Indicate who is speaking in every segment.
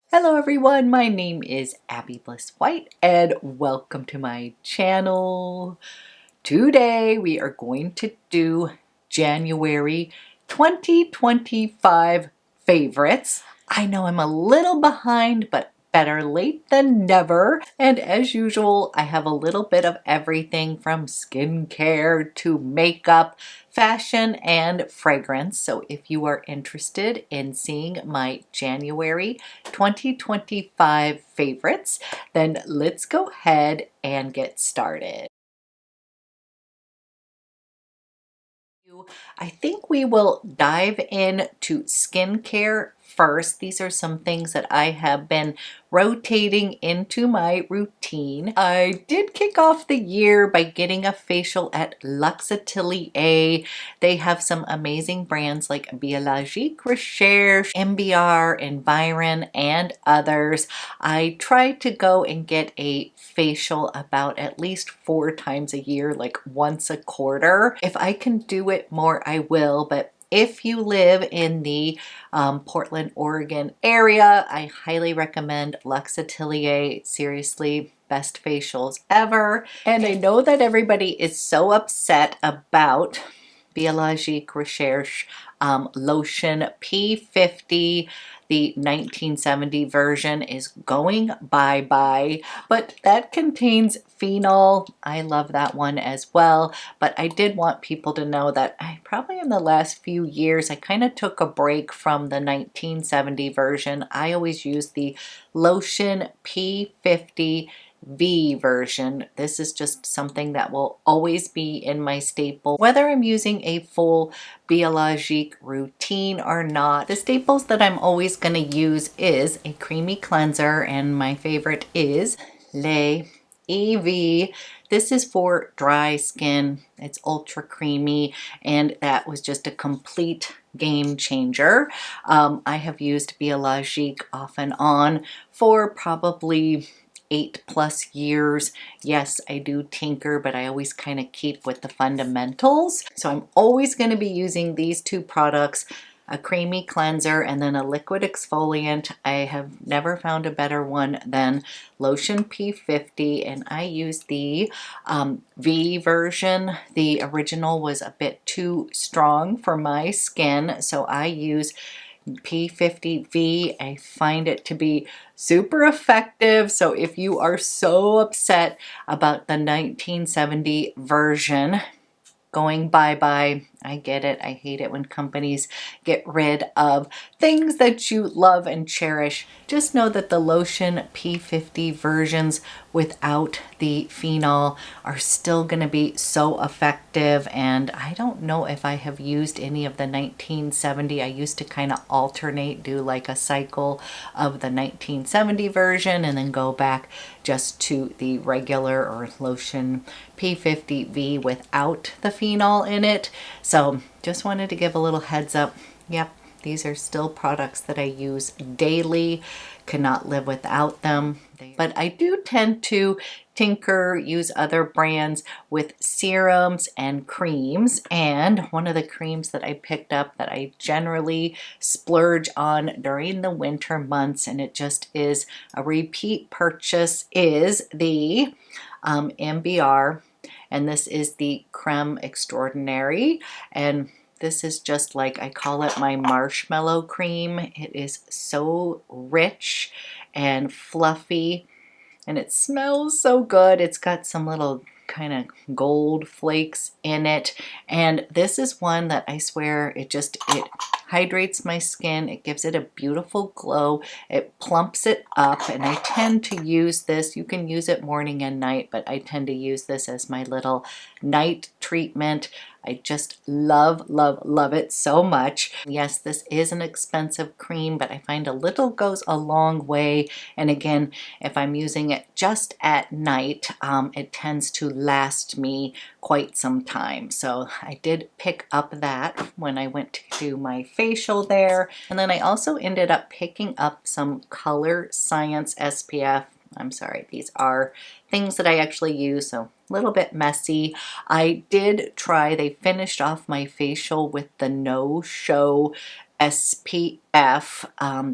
Speaker 1: Hello everyone, my name is Abby Bliss White and welcome to my channel. Today we are going to do January 2025 favorites. I know I'm a little behind, but better late than never. And as usual, I have a little bit of everything from skincare to makeup, fashion, and fragrance. So if you are interested in seeing my January 2025 favorites, then let's go ahead and get started. I think we will dive into skincare first. These are some things that I have been rotating into my routine. I did kick off the year by getting a facial at Luxe Atelier. They have some amazing brands like Biologique Recherche, MBR, Environ, and others. I try to go and get a facial about at least 4 times a year, like once a quarter. If I can do it more, I will, but if you live in the Portland, Oregon area, I highly recommend Luxe Atelier. Seriously, best facials ever. And I know that everybody is so upset about Biologique Recherche lotion P50. The 1970 version is going bye-bye, but that contains phenol. I love that one as well, but I did want people to know that I probably in the last few years, I kind of took a break from the 1970 version. I always use the lotion P50 V version. This is just something that will always be in my staple, whether I'm using a full Biologique routine or not. The staples that I'm always going to use is a creamy cleanser, and my favorite is Lait EV. This is for dry skin. It's ultra creamy, and that was just a complete game changer. I have used Biologique off and on for probably 8+ years. Yes, I do tinker, but I always kind of keep with the fundamentals. So I'm always going to be using these two products, a creamy cleanser and then a liquid exfoliant. I have never found a better one than lotion P50, and I use the V version. The original was a bit too strong for my skin, so I use P50V. I find it to be super effective. So if you are so upset about the 1970 version going bye-bye, I get it. I hate it when companies get rid of things that you love and cherish. Just know that the lotion P50 versions without the phenol are still going to be so effective, and I don't know if I have used any of the 1970. I used to kind of alternate, do like a cycle of the 1970 version and then go back just to the regular or lotion P50V without the phenol in it. So just wanted to give a little heads up. Yep, these are still products that I use daily, cannot live without them. But I do tend to tinker, use other brands with serums and creams. And one of the creams that I picked up that I generally splurge on during the winter months, and it just is a repeat purchase, is the MBR. And this is the Creme Extraordinary, and this is just like, I call it my marshmallow cream. It is so rich and fluffy, and it smells so good. It's got some little kind of gold flakes in it, and this is one that I swear it hydrates my skin. It gives it a beautiful glow. It plumps it up, and I tend to use this. You can use it morning and night, but I tend to use this as my little night treatment. I just love, love, love it so much. Yes, this is an expensive cream, but I find a little goes a long way. And again, if I'm using it just at night, it tends to last me quite some time. So I did pick up that when I went to do my facial there. And then I also ended up picking up some Color Science SPF. I'm sorry, these are things that I actually use, so a little bit messy. I did try, they finished off my facial with the No Show SPF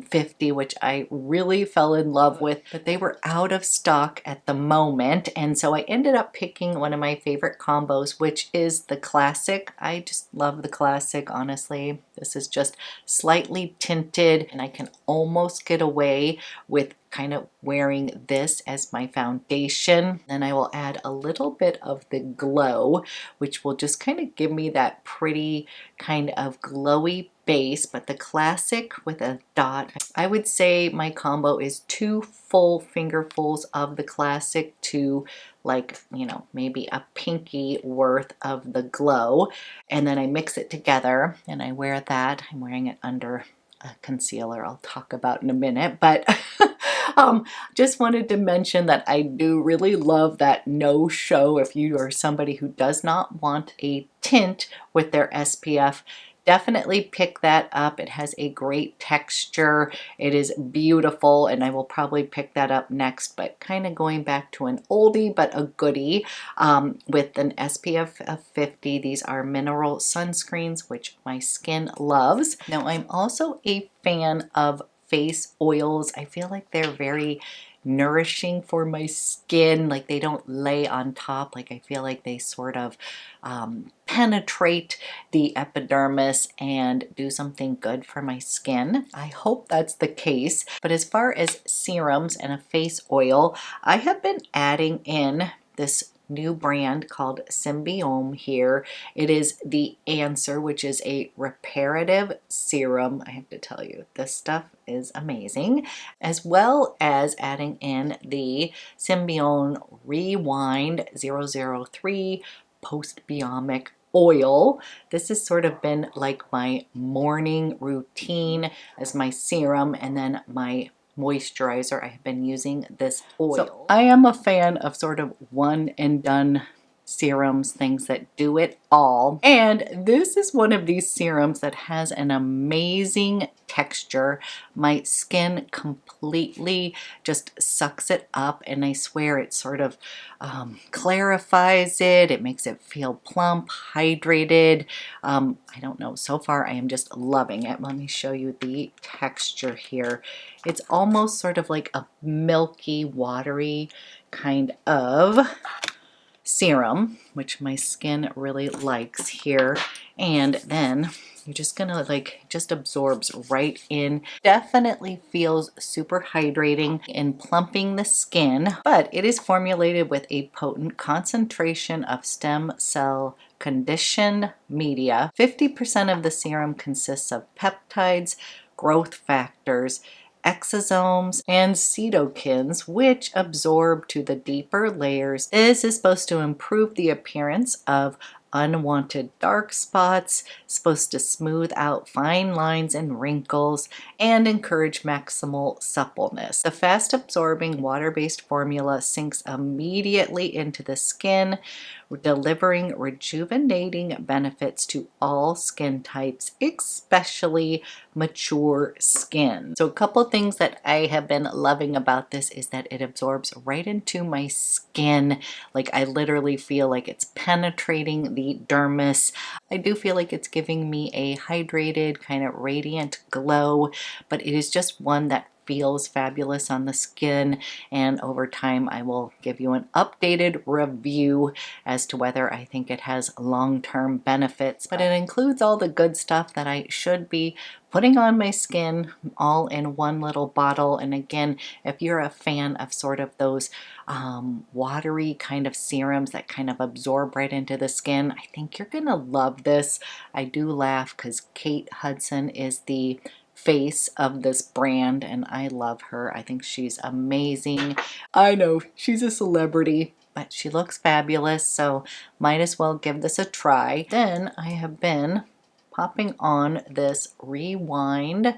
Speaker 1: 50, which I really fell in love with, but they were out of stock at the moment, and so I ended up picking one of my favorite combos, which is the classic. I just love the classic, honestly. This is just slightly tinted, and I can almost get away with kind of wearing this as my foundation. Then I will add a little bit of the glow, which will just kind of give me that pretty kind of glowy base, but the classic with a dot. I would say my combo is 2 full fingerfuls of the classic to, like, you know, maybe a pinky worth of the glow, and then I mix it together and I wear that. I'm wearing it under a concealer I'll talk about in a minute, but just wanted to mention that I do really love that no show. If you are somebody who does not want a tint with their SPF, definitely pick that up. It has a great texture. It is beautiful, and I will probably pick that up next, but kind of going back to an oldie but a goodie with an SPF of 50. These are mineral sunscreens, which my skin loves. Now, I'm also a fan of face oils. I feel like they're very nourishing for my skin. Like, they don't lay on top. Like, I feel like they sort of penetrate the epidermis and do something good for my skin. I hope that's the case. But as far as serums and a face oil, I have been adding in this new brand called SYMBIOME here. It is the Answer, which is a reparative serum. I have to tell you, this stuff is amazing, as well as adding in the SYMBIOME Rewind 003 Postbiomic oil. This has sort of been like my morning routine as my serum, and then my moisturizer. I have been using this oil. So I am a fan of sort of one and done serums, things that do it all. And this is one of these serums that has an amazing texture. My skin completely just sucks it up, and I swear it sort of clarifies it. It makes it feel plump, hydrated. I don't know. So far, I am just loving it. Let me show you the texture here. It's almost sort of like a milky, watery kind of serum, which my skin really likes here. And then you're just gonna, like, just absorbs right in. Definitely feels super hydrating and plumping the skin, but it is formulated with a potent concentration of stem cell conditioned media. 50% of the serum consists of peptides, growth factors, exosomes, and cytokines, which absorb to the deeper layers. This is supposed to improve the appearance of unwanted dark spots, supposed to smooth out fine lines and wrinkles, and encourage maximal suppleness. The fast absorbing water-based formula sinks immediately into the skin, delivering rejuvenating benefits to all skin types, especially mature skin. So a couple things that I have been loving about this is that it absorbs right into my skin. Like, I literally feel like it's penetrating the dermis. I do feel like it's giving me a hydrated, kind of radiant glow, but it is just one that feels fabulous on the skin, and over time I will give you an updated review as to whether I think it has long-term benefits. But it includes all the good stuff that I should be putting on my skin all in one little bottle. And again, if you're a fan of sort of those watery kind of serums that kind of absorb right into the skin, I think you're gonna love this. I do laugh because Kate Hudson is the face of this brand, and I love her. I think she's amazing. I know she's a celebrity, but she looks fabulous, so might as well give this a try. Then I have been popping on this Rewind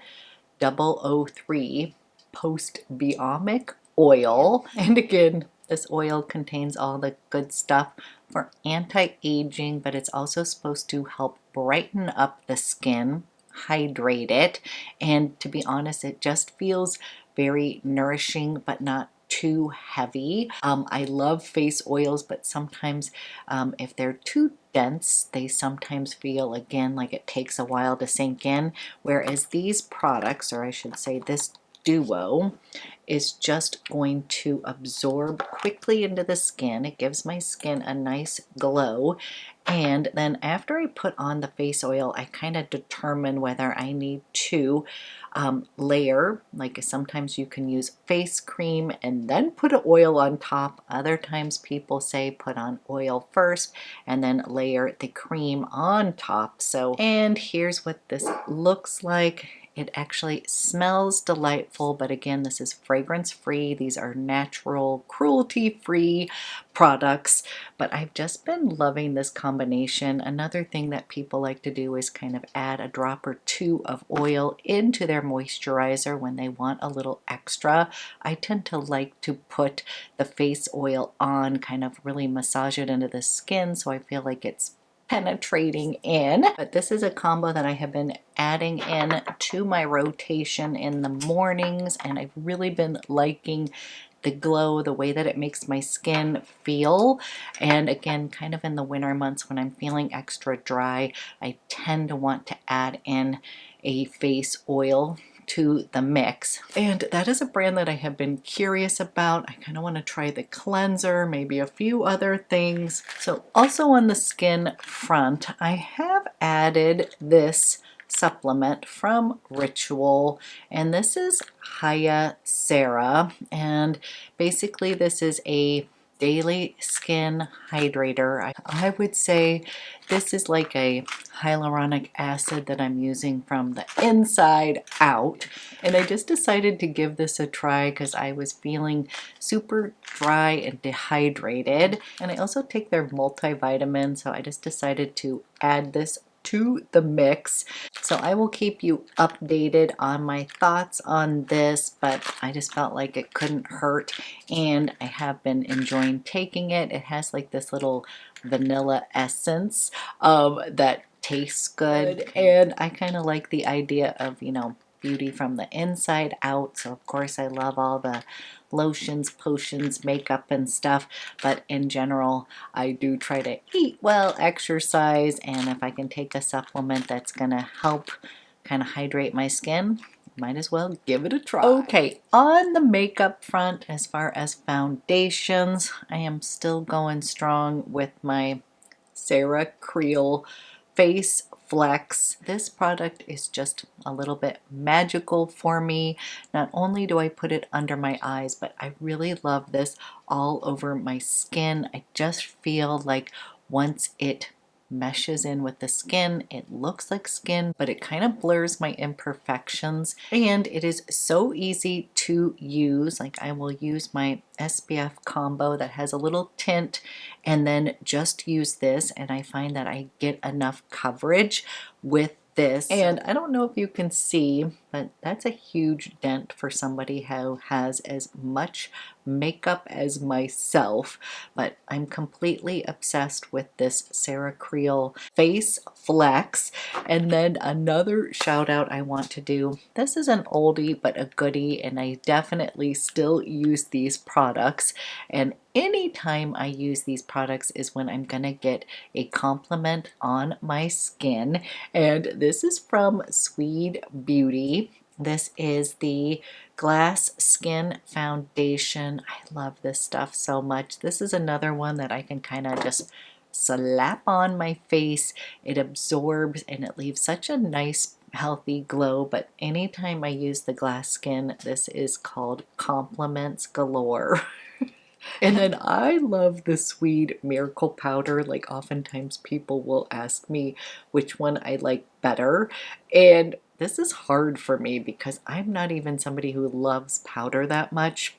Speaker 1: 003 Postbiomic oil, and again, this oil contains all the good stuff for anti-aging, but it's also supposed to help brighten up the skin, hydrate it, and to be honest, it just feels very nourishing but not too heavy. I love face oils, but sometimes if they're too dense. They sometimes feel, again, like it takes a while to sink in, whereas these products, or I should say this duo, is just going to absorb quickly into the skin. It gives my skin a nice glow. And then after I put on the face oil, I kind of determine whether I need to layer. Like sometimes you can use face cream and then put an oil on top. Other times people say put on oil first and then layer the cream on top. So, and here's what this looks like. It actually smells delightful, but again, this is fragrance free. These are natural, cruelty free products, but I've just been loving this combination. Another thing that people like to do is kind of add a drop or two of oil into their moisturizer when they want a little extra. I tend to like to put the face oil on, kind of really massage it into the skin so I feel like it's penetrating in. But this is a combo that I have been adding in to my rotation in the mornings, and I've really been liking the glow, the way that it makes my skin feel. And again, kind of in the winter months when I'm feeling extra dry, I tend to want to add in a face oil to the mix. And that is a brand that I have been curious about. I kind of want to try the cleanser, maybe a few other things. So also on the skin front, I have added this supplement from Ritual, and this is Hyacera, and basically this is a daily skin hydrator. I would say this is like a hyaluronic acid that I'm using from the inside out, and I just decided to give this a try because I was feeling super dry and dehydrated. And I also take their multivitamin, so I just decided to add this to the mix. So I will keep you updated on my thoughts on this, but I just felt like it couldn't hurt, and I have been enjoying taking it. It has like this little vanilla essence that tastes good, and I kind of like the idea of, you know, beauty from the inside out. So of course I love all the lotions, potions, makeup and stuff, but in general I do try to eat well, exercise, and if I can take a supplement that's gonna help kind of hydrate my skin, might as well give it a try. Okay, on the makeup front, as far as foundations, I am still going strong with my Sarah Creel Face Flex. This product is just a little bit magical for me. Not only do I put it under my eyes, but I really love this all over my skin. I just feel like once it meshes in with the skin, it looks like skin, but it kind of blurs my imperfections, and it is so easy to use. Like I will use my SPF combo that has a little tint and then just use this, and I find that I get enough coverage with this. And I don't know if you can see, but that's a huge dent for somebody who has as much makeup as myself. But I'm completely obsessed with this Sarah Creel Face Flex. And then another shout out I want to do, this is an oldie but a goodie, and I definitely still use these products, and anytime I use these products is when I'm gonna get a compliment on my skin. And this is from Swede Beauty. This is the Glass Skin Foundation. I love this stuff so much. This is another one that I can kind of just slap on my face. It absorbs and it leaves such a nice healthy glow. But anytime I use the Glass Skin, this is called compliments galore. And then I love the Swede Miracle Powder. Like oftentimes people will ask me which one I like better, and this is hard for me because I'm not even somebody who loves powder that much,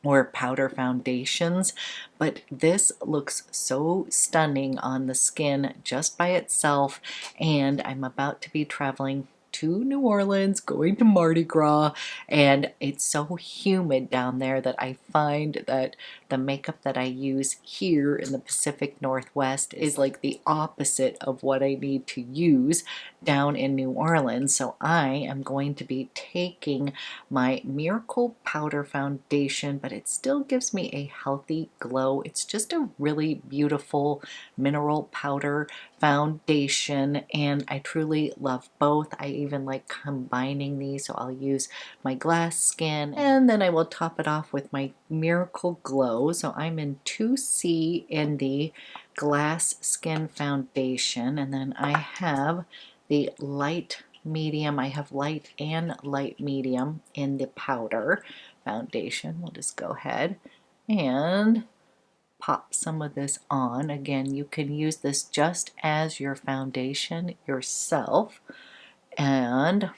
Speaker 1: or powder foundations, but this looks so stunning on the skin just by itself. And I'm about to be traveling to New Orleans, going to Mardi Gras, and it's so humid down there that I find that the makeup that I use here in the Pacific Northwest is like the opposite of what I need to use down in New Orleans. So I am going to be taking my Miracle Powder Foundation, but it still gives me a healthy glow. It's just a really beautiful mineral powder foundation, and I truly love both. I even like combining these, so I'll use my glass skin and then I will top it off with my Miracle Glow. So I'm in 2C in the glass skin foundation, and then I have the light medium. I have light and light medium in the powder foundation. We'll just go ahead and pop some of this on. Again, you can use this just as your foundation yourself and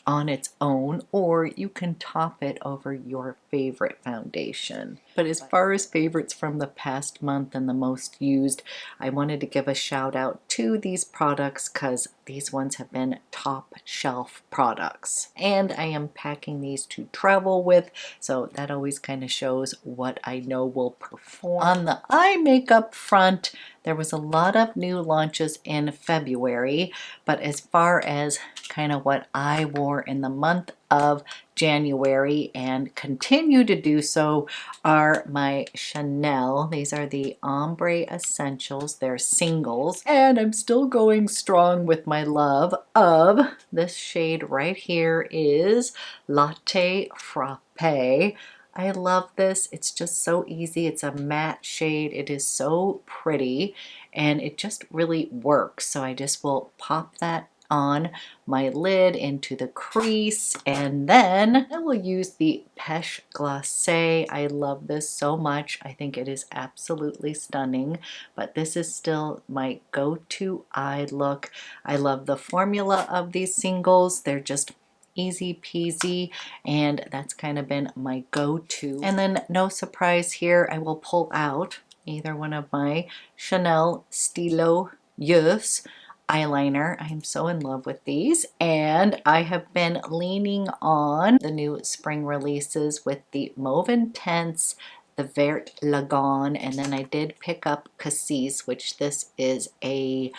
Speaker 1: on its own, or you can top it over your favorite foundation. But as far as favorites from the past month and the most used, I wanted to give a shout out to these products because these ones have been top shelf products. And I am packing these to travel with, so that always kind of shows what I know will perform. On the eye makeup front, there was a lot of new launches in February, but as far as kind of what I wore in the month of January and continue to do so are my Chanel. These are the Ombre Essentials. They're singles, and I'm still going strong with my love of this shade right here is Latte Frappe. I love this. It's just so easy. It's a matte shade. It is so pretty and it just really works. So I just will pop that on my lid into the crease, and then I will use the Pêche Glacé. I love this so much. I think it is absolutely stunning, but this is still my go-to eye look. I love the formula of these singles. They're just easy peasy, and that's kind of been my go-to. And then no surprise here, I will pull out either one of my Chanel Stylo Yeux eyeliner. I am so in love with these, and I have been leaning on the new spring releases with the Mauve Intense, the Vert Lagon, and then I did pick up Cassis, which this is a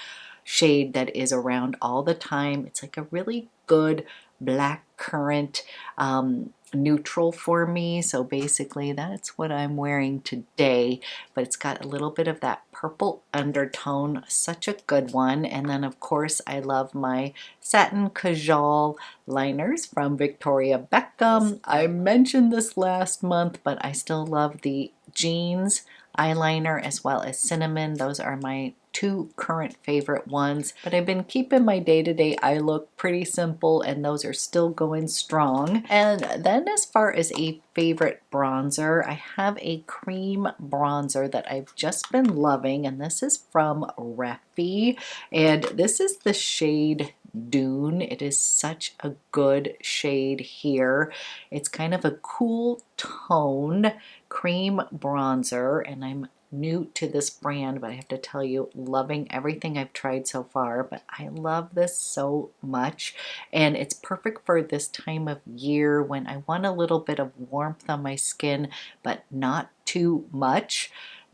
Speaker 1: shade that is around all the time. It's like a really good black currant neutral for me, so basically that's what I'm wearing today, but it's got a little bit of that purple undertone, such a good one. And then of course I love my Satin Kajal liners from Victoria Beckham. I mentioned this last month, but I still love the Jeans eyeliner as well as Cinnamon. Those are my two current favorite ones, but I've been keeping my day-to-day eye look pretty simple, and those are still going strong. And then as far as a favorite bronzer, I have a cream bronzer that I've just been loving, and this is from Refi, and this is the shade Dune. It is such a good shade here. It's kind of a cool toned cream bronzer, and I'm new to this brand, but I have to tell you, loving everything I've tried so far. But I love this so much, and it's perfect for this time of year when I want a little bit of warmth on my skin, but not too much.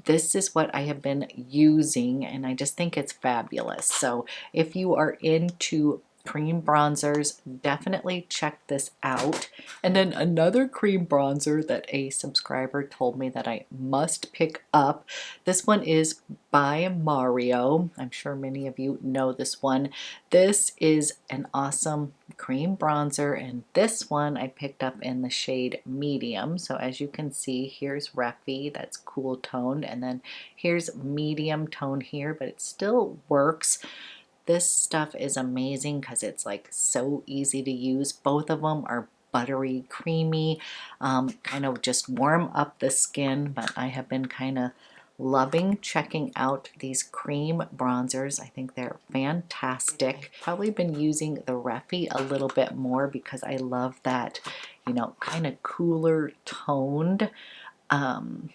Speaker 1: This is what I have been using, and I just think it's fabulous. So if you are into cream bronzers, definitely check this out. And then another cream bronzer that a subscriber told me that I must pick up. This one is by Mario. I'm sure many of you know this one. This is an awesome cream bronzer, and this one I picked up in the shade medium. So as you can see, here's Refi, that's cool toned, and then here's medium tone here, but it still works. This stuff is amazing because it's like so easy to use. Both of them are buttery, creamy, kind of just warm up the skin, but I have been kind of loving checking out these cream bronzers. I think they're fantastic. Probably been using the Refi a little bit more because I love that, you know, kind of cooler toned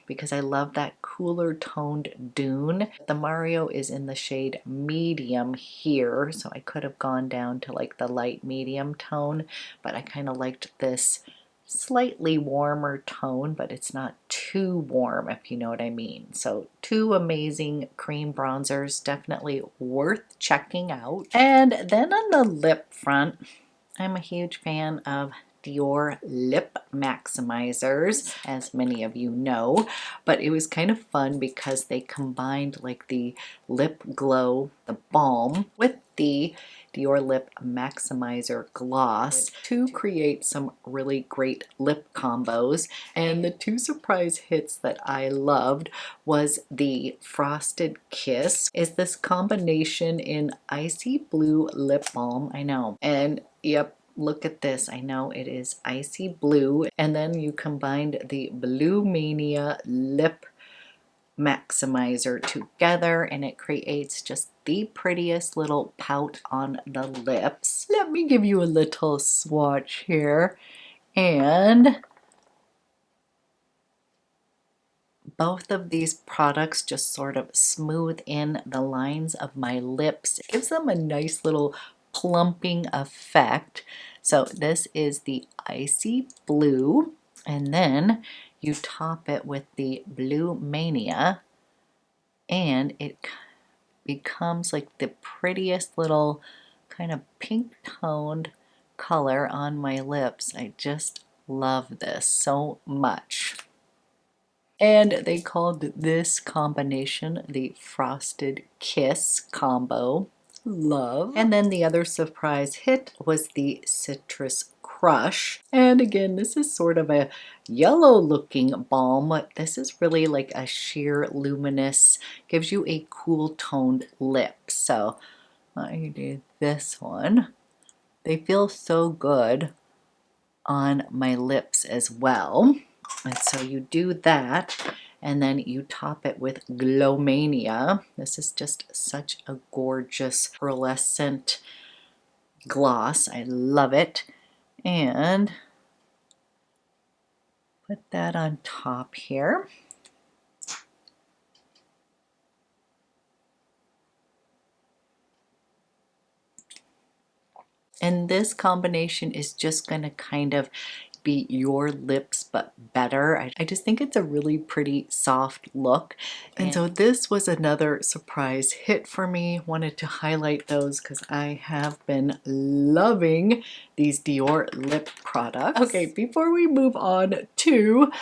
Speaker 1: because I love that cooler toned Dune. The Mario is in the shade medium here, so I could have gone down to like the light medium tone, but I kind of liked this slightly warmer tone, but it's not too warm, if you know what I mean. So two amazing cream bronzers, definitely worth checking out. And then on the lip front, I'm a huge fan of Dior lip maximizers, as many of you know, but it was kind of fun because they combined like the lip glow, the balm, with the Dior lip maximizer gloss to create some really great lip combos. And the two surprise hits that I loved was the Frosted Kiss. Is this combination in icy blue lip balm, I know, and yep, look at this. I know it is icy blue, and then you combined the Blue Mania lip maximizer together, and it creates just the prettiest little pout on the lips. Let me give you a little swatch here, and both of these products just sort of smooth in the lines of my lips. It gives them a nice little plumping effect. So this is the icy blue, and then you top it with the Blue Mania, and it becomes like the prettiest little kind of pink toned color on my lips. I just love this so much. And they called this combination the Frosted Kiss combo. Love. And then the other surprise hit was the Citrus Crush. And again, this is sort of a yellow looking balm. This is really like a sheer luminous, gives you a cool toned lip. So I do this one. They feel so good on my lips as well. And so you do that, and then you top it with Glowmania. This is just such a gorgeous pearlescent gloss. I love it. And put that on top here. And this combination is just going to kind of be your lips but better. I just think it's a really pretty soft look. And so this was another surprise hit for me. Wanted to highlight those because I have been loving these Dior lip products. Okay, before we move on to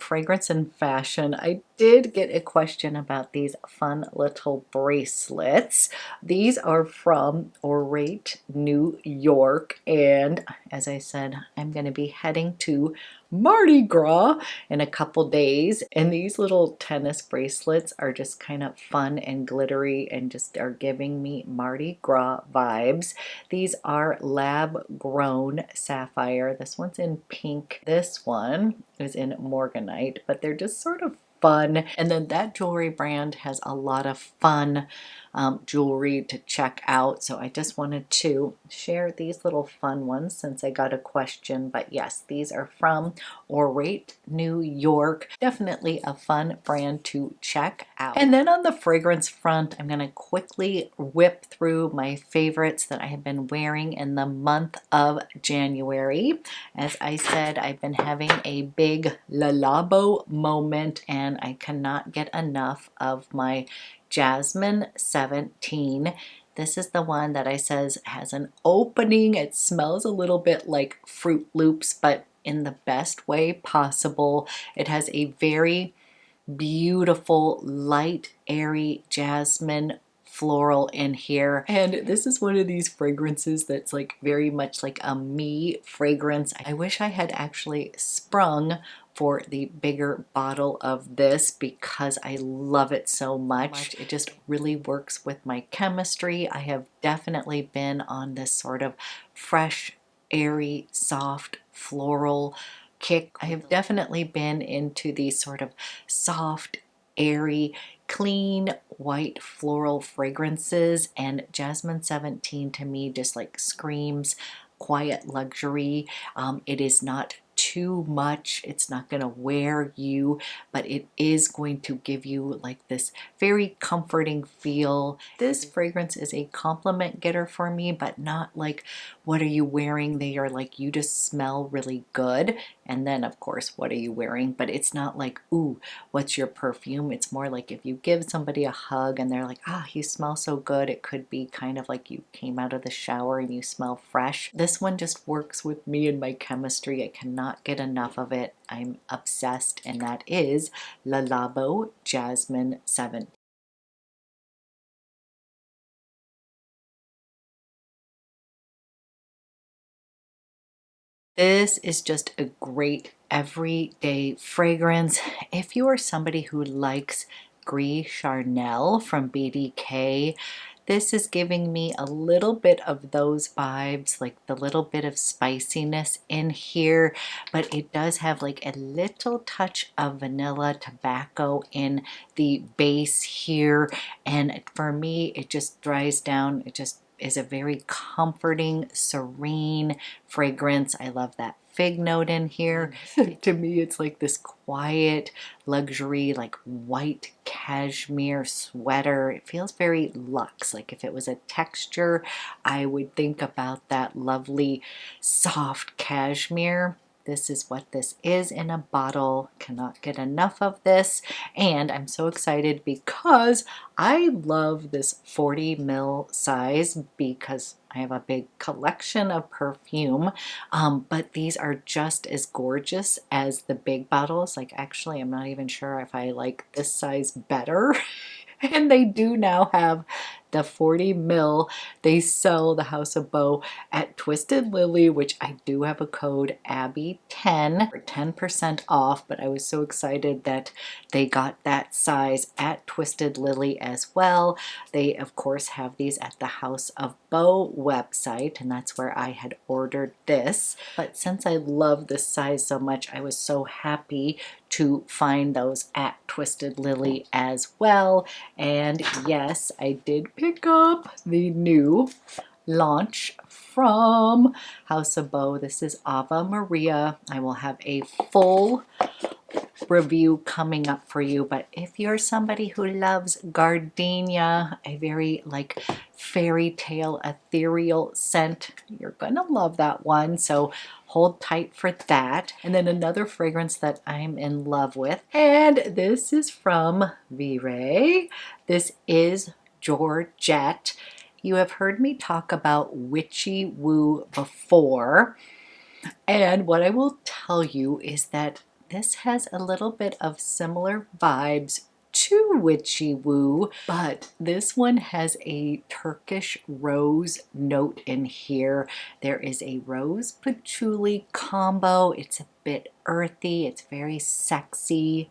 Speaker 1: fragrance and fashion, I did get a question about these fun little bracelets. These are from Orate, New York, and as I said, I'm going to be heading to Mardi Gras in a couple days, and these little tennis bracelets are just kind of fun and glittery and just are giving me Mardi Gras vibes. These are lab grown sapphire. This one's in pink. This one is in morganite, but they're just sort of fun. And then that jewelry brand has a lot of fun jewelry to check out, so I just wanted to share these little fun ones since I got a question. But yes, these are from Orate, New York. Definitely a fun brand to check out. And then on the fragrance front, I'm going to quickly whip through my favorites that I have been wearing in the month of January. As I said, I've been having a big Le Labo moment, and I cannot get enough of my Jasmine 17. This is the one that I says has an opening. It smells a little bit like Fruit Loops, but in the best way possible. It has a very beautiful, light, airy jasmine floral in here, and this is one of these fragrances that's like very much like a me fragrance. I wish I had actually sprung for the bigger bottle of this because I love it so much. It just really works with my chemistry. I have definitely been on this sort of fresh, airy, soft, floral kick. I have definitely been into these sort of soft, airy, clean, white floral fragrances, and Jasmine 17 to me just like screams quiet luxury. It is not too much. It's not going to wear you, but it is going to give you like this very comforting feel. This fragrance is a compliment getter for me, but not like, what are you wearing? They are like, you just smell really good. And then of course, what are you wearing? But it's not like, ooh, what's your perfume? It's more like if you give somebody a hug and they're like, ah, you smell so good. It could be kind of like you came out of the shower and you smell fresh. This one just works with me and my chemistry. I cannot get enough of it. I'm obsessed, and that is Le Labo Jasmine 7. This is just a great everyday fragrance. If you are somebody who likes Gris Charnel from BDK, this is giving me a little bit of those vibes, like the little bit of spiciness in here, but it does have like a little touch of vanilla tobacco in the base here. And for me, it just dries down. It just is a very comforting, serene fragrance. I love that fig note in here. To me, it's like this quiet luxury, like white cashmere sweater. It feels very luxe. Like if it was a texture, I would think about that lovely soft cashmere. This is what this is in a bottle. Cannot get enough of this. And I'm so excited because I love this 40 ml size because I have a big collection of perfume, but these are just as gorgeous as the big bottles. Like actually, I'm not even sure if I like this size better. And they do now have the 40 ml. They sell the House of Beau at Twisted Lily, which I do have a code Abby10 for 10% off, but I was so excited that they got that size at Twisted Lily as well. They of course have these at the House of Beau website, and that's where I had ordered this. But since I love this size so much, I was so happy to find those at Twisted Lily as well. And yes, I did pick up the new launch from House of Beau. This is Ave Maria. I will have a full review coming up for you, but if you're somebody who loves gardenia, a very like fairy tale ethereal scent, you're gonna love that one, so hold tight for that. And then another fragrance that I'm in love with, and this is from V-Ray. This is Georgette. You have heard me talk about Witchy Woo before, and what I will tell you is that this has a little bit of similar vibes to Witchy Woo, but this one has a Turkish rose note in here. There is a rose patchouli combo. It's a bit earthy. It's very sexy.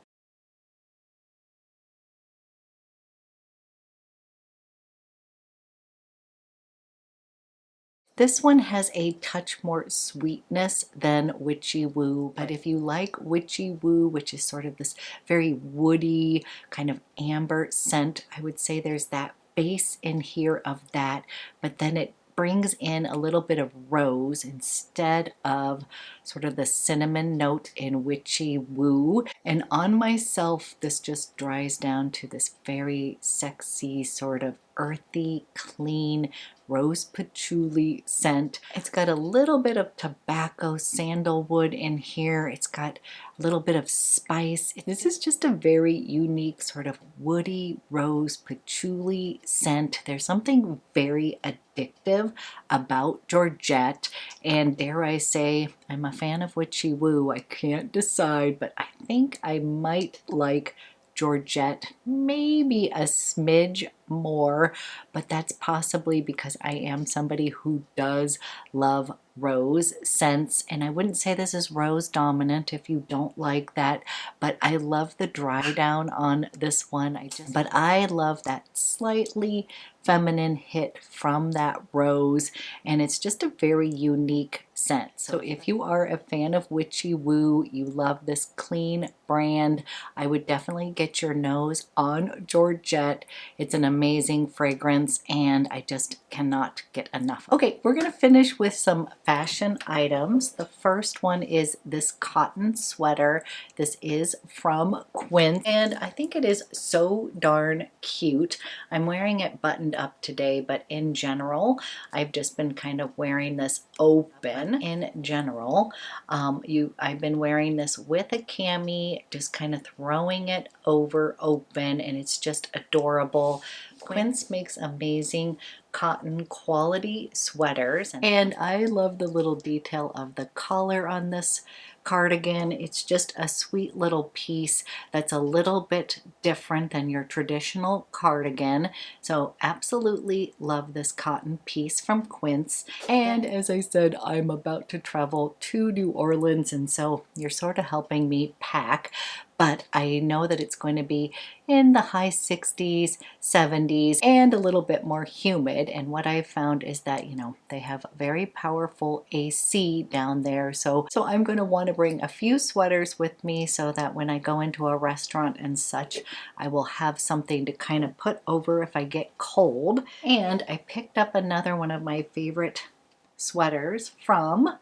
Speaker 1: This one has a touch more sweetness than Witchy Woo, but if you like Witchy Woo, which is sort of this very woody kind of amber scent, I would say there's that base in here of that, but then it brings in a little bit of rose instead of sort of the cinnamon note in Witchy Woo. And on myself, this just dries down to this very sexy sort of earthy, clean, rose patchouli scent. It's got a little bit of tobacco sandalwood in here. It's got a little bit of spice. This is just a very unique sort of woody rose patchouli scent. There's something very addictive about Georgette, and dare I say, I'm a fan of Witchy Woo. I can't decide, but I think I might like Georgette maybe a smidge more, but that's possibly because I am somebody who does love rose scents, and I wouldn't say this is rose dominant if you don't like that, but I love the dry down on this one. But I love that slightly feminine hit from that rose, and it's just a very unique scent. So if you are a fan of Witchy Woo, you love this clean brand, I would definitely get your nose on Georgette. It's an amazing fragrance and I just cannot get enough. Okay, we're gonna finish with some fashion items. The first one is this cotton sweater. This is from Quince and I think it is so darn cute. I'm wearing it buttoned up today, but in general, I've just been kind of wearing this open in general. I've been wearing this with a cami, just kind of throwing it over open, and it's just adorable. Quince makes amazing cotton quality sweaters, and I love the little detail of the collar on this cardigan. It's just a sweet little piece that's a little bit different than your traditional cardigan. So absolutely love this cotton piece from Quince. And as I said, I'm about to travel to New Orleans, and so you're sort of helping me pack. But I know that it's going to be in the high 60s, 70s, and a little bit more humid. And what I've found is that, you know, they have very powerful AC down there. So I'm going to want to bring a few sweaters with me so that when I go into a restaurant and such, I will have something to kind of put over if I get cold. And I picked up another one of my favorite sweaters from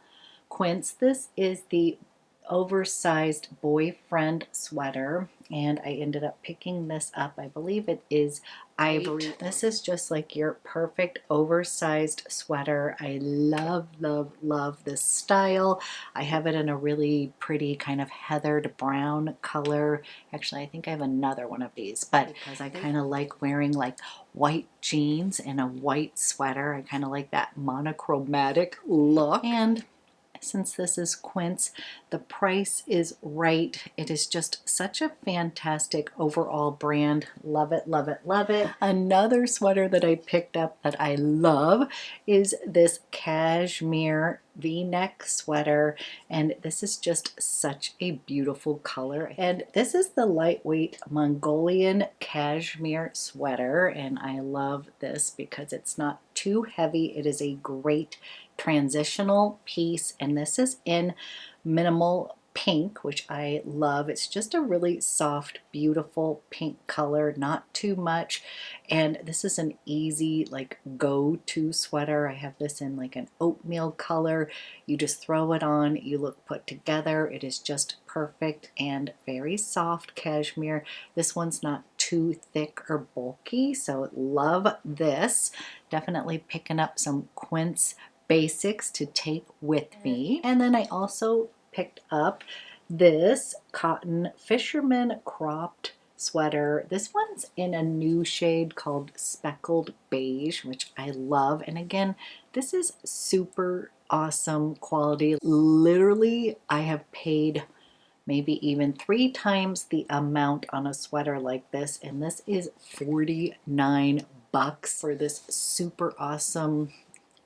Speaker 1: Quince. This is the oversized boyfriend sweater, and I ended up picking this up. I believe it is ivory. This is just like your perfect oversized sweater. I love, love, love this style. I have it in a really pretty kind of heathered brown color. Actually, I think I have another one of these, but because I kind of like wearing like white jeans and a white sweater, I kind of like that monochromatic look. And since this is Quince, the price is right. It is just such a fantastic overall brand. Love it, love it, love it. Another sweater that I picked up that I love is this cashmere V-neck sweater, and this is just such a beautiful color. And this is the lightweight Mongolian cashmere sweater, and I love this because it's not too heavy. It is a great transitional piece, and this is in minimal pink, which I love. It's just a really soft, beautiful pink color, not too much. And this is an easy like go-to sweater. I have this in like an oatmeal color. You just throw it on, you look put together. It is just perfect and very soft cashmere. This one's not too thick or bulky, so love this. Definitely picking up some Quince basics to take with me. And then I also picked up this cotton Fisherman cropped sweater. This one's in a new shade called speckled beige, which I love. And again, this is super awesome quality. Literally, I have paid maybe even 3 times the amount on a sweater like this, and this is $49 for this super awesome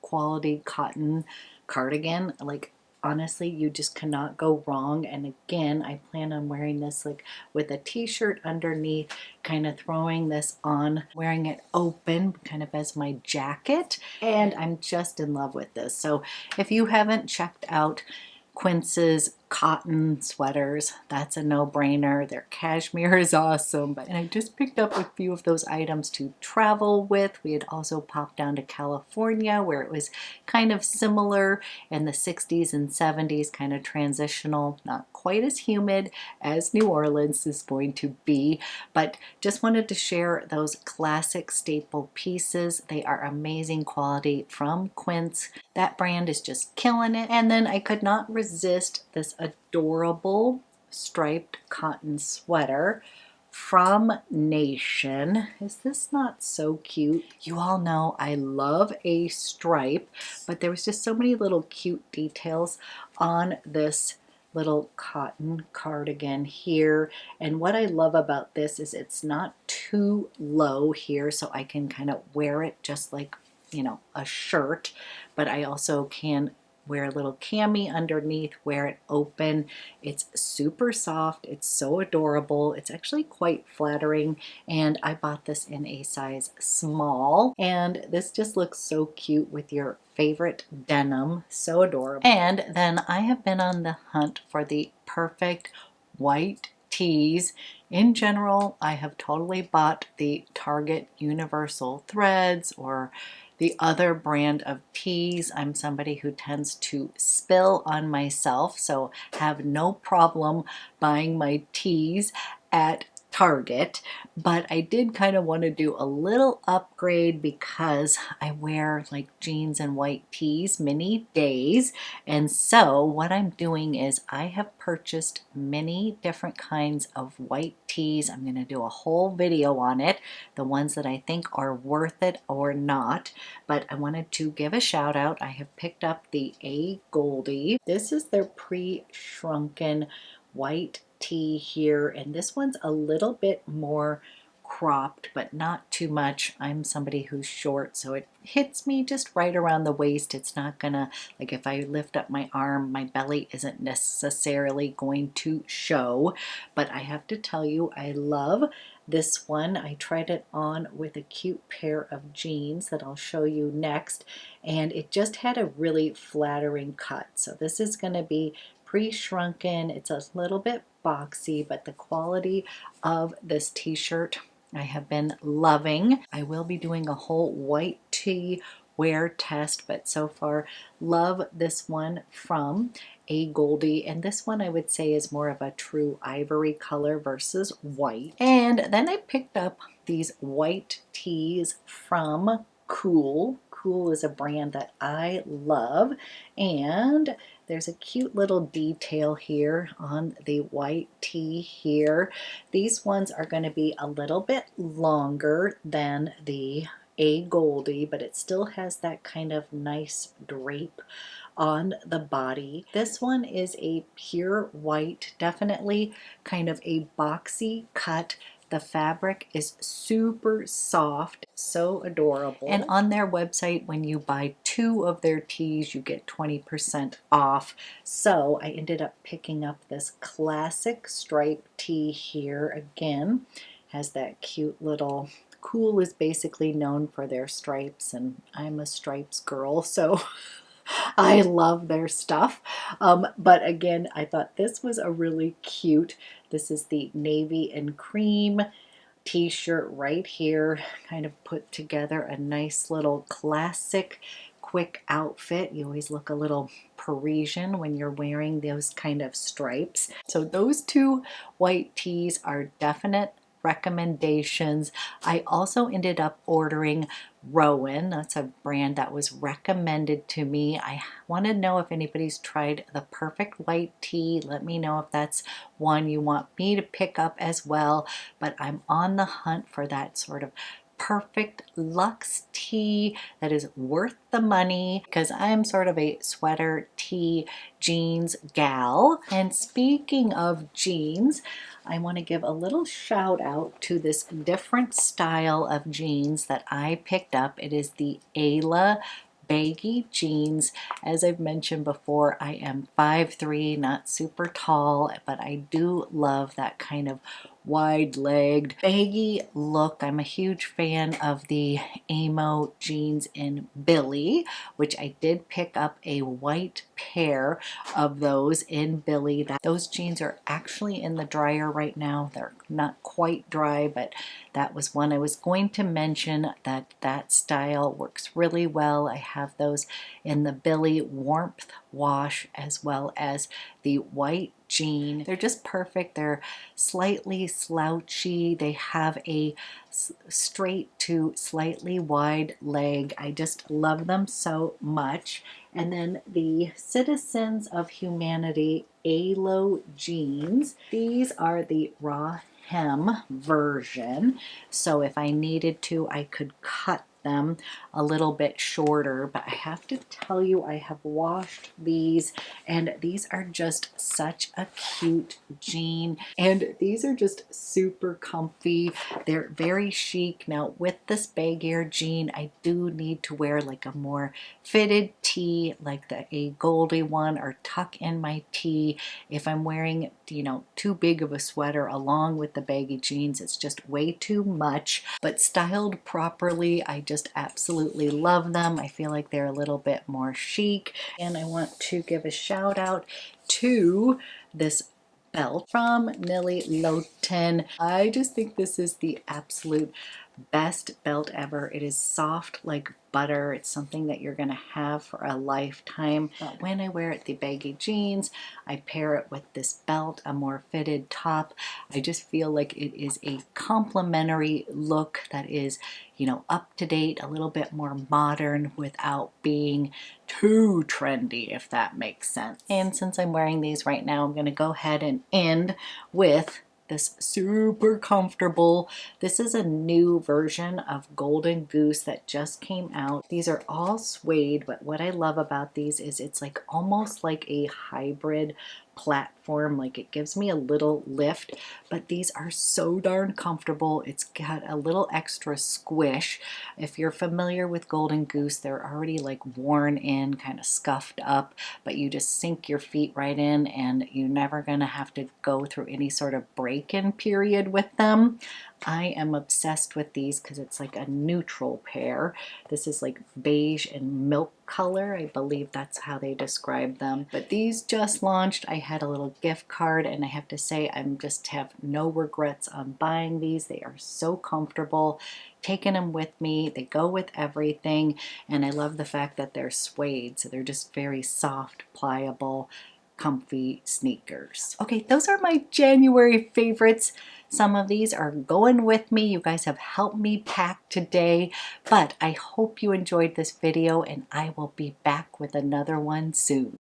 Speaker 1: quality cotton cardigan. Like honestly, you just cannot go wrong. And again, I plan on wearing this like with a t-shirt underneath, kind of throwing this on, wearing it open kind of as my jacket, and I'm just in love with this. So if you haven't checked out Quince's cotton sweaters, that's a no-brainer. Their cashmere is awesome. And I just picked up a few of those items to travel with. We had also popped down to California where it was kind of similar in the 60s and 70s, kind of transitional, not quite as humid as New Orleans is going to be, but just wanted to share those classic staple pieces. They are amazing quality from Quince. That brand is just killing it. And then I could not resist this adorable striped cotton sweater from Nation. Is this not so cute? You all know I love a stripe, but there was just so many little cute details on this little cotton cardigan here. And what I love about this is it's not too low here, so I can kind of wear it just like, you know, a shirt, but I also can wear a little cami underneath, wear it open. It's super soft. It's so adorable. It's actually quite flattering, and I bought this in a size small, and this just looks so cute with your favorite denim. So adorable. And then I have been on the hunt for the perfect white tees. In general, I have totally bought the Target Universal Threads or the other brand of tees. I'm somebody who tends to spill on myself, so have no problem buying my tees at Target, but I did kind of want to do a little upgrade because I wear like jeans and white tees many days. And so what I'm doing is I have purchased many different kinds of white tees. I'm going to do a whole video on it, the ones that I think are worth it or not. But I wanted to give a shout out. I have picked up the A Goldie. This is their pre-shrunken white tee here, and this one's a little bit more cropped, but not too much. I'm somebody who's short, so it hits me just right around the waist. It's not gonna, like if I lift up my arm, my belly isn't necessarily going to show. But I have to tell you, I love this one. I tried it on with a cute pair of jeans that I'll show you next, and it just had a really flattering cut. So this is going to be pre-shrunken. It's a little bit boxy, but the quality of this t-shirt I have been loving. I will be doing a whole white tee wear test, but so far love this one from A Goldie, and this one I would say is more of a true ivory color versus white. And then I picked up these white tees from Cool. Cool is a brand that I love, and there's a cute little detail here on the white tee here. These ones are going to be a little bit longer than the A Goldie, but it still has that kind of nice drape on the body. This one is a pure white, definitely kind of a boxy cut. The fabric is super soft, so adorable. And on their website, when you buy 2 of their tees, you get 20% off. So I ended up picking up this classic stripe tee here. Again, has that cute little, Cool is basically known for their stripes, and I'm a stripes girl, so I love their stuff. But again, I thought this was a really cute, this is the navy and cream t-shirt right here, kind of put together a nice little classic quick outfit. You always look a little Parisian when you're wearing those kind of stripes. So those 2 white tees are definite recommendations. I also ended up ordering Rowan. That's a brand that was recommended to me. I want to know if anybody's tried the perfect white tee. Let me know if that's one you want me to pick up as well. But I'm on the hunt for that sort of perfect luxe tee that is worth the money, because I'm sort of a sweater tee jeans gal. And speaking of jeans, I want to give a little shout out to this different style of jeans that I picked up. It is the Ayla baggy jeans. As I've mentioned before, I am 5'3", not super tall, but I do love that kind of wide-legged baggy look. I'm a huge fan of the Amo jeans in Billy, which I did pick up a white pair of those in Billy. Those jeans are actually in the dryer right now. They're not quite dry, but that was one I was going to mention, that style works really well. I have those in the Billy warmth wash as well as the white jean. They're just perfect. They're slightly slouchy. They have a straight to slightly wide leg. I just love them so much. And then the Citizens of Humanity Alo jeans. These are the raw hem version. So if I needed to, I could cut them a little bit shorter, but I have to tell you, I have washed these and these are just such a cute jean, and these are just super comfy. They're very chic. Now with this baggier jean, I do need to wear like a more fitted tee, like a Goldie one, or tuck in my tee. If I'm wearing, you know, too big of a sweater along with the baggy jeans, it's just way too much. But styled properly, I just absolutely love them. I feel like they're a little bit more chic. And I want to give a shout out to this belt from Nilly Loten. I just think this is the absolute best belt ever. It is soft like butter. It's something that you're gonna have for a lifetime. But when I wear it the baggy jeans, I pair it with this belt, a more fitted top. I just feel like it is a complementary look that is, you know, up to date, a little bit more modern without being too trendy, if that makes sense. And since I'm wearing these right now, I'm gonna go ahead and end with this super comfortable. This is a new version of Golden Goose that just came out. These are all suede, but what I love about these is it's like almost like a hybrid platform. Like it gives me a little lift, but these are so darn comfortable. It's got a little extra squish. If you're familiar with Golden Goose, they're already like worn in, kind of scuffed up, but you just sink your feet right in and you're never gonna have to go through any sort of break-in period with them. I am obsessed with these because it's like a neutral pair. This is like beige and milk color. I believe that's how they describe them. But these just launched. I had a little gift card and I have to say I just have no regrets on buying these. They are so comfortable. Taking them with me. They go with everything. And I love the fact that they're suede. So they're just very soft, pliable, comfy sneakers. Okay, those are my January favorites. Some of these are going with me. You guys have helped me pack today, but I hope you enjoyed this video and I will be back with another one soon.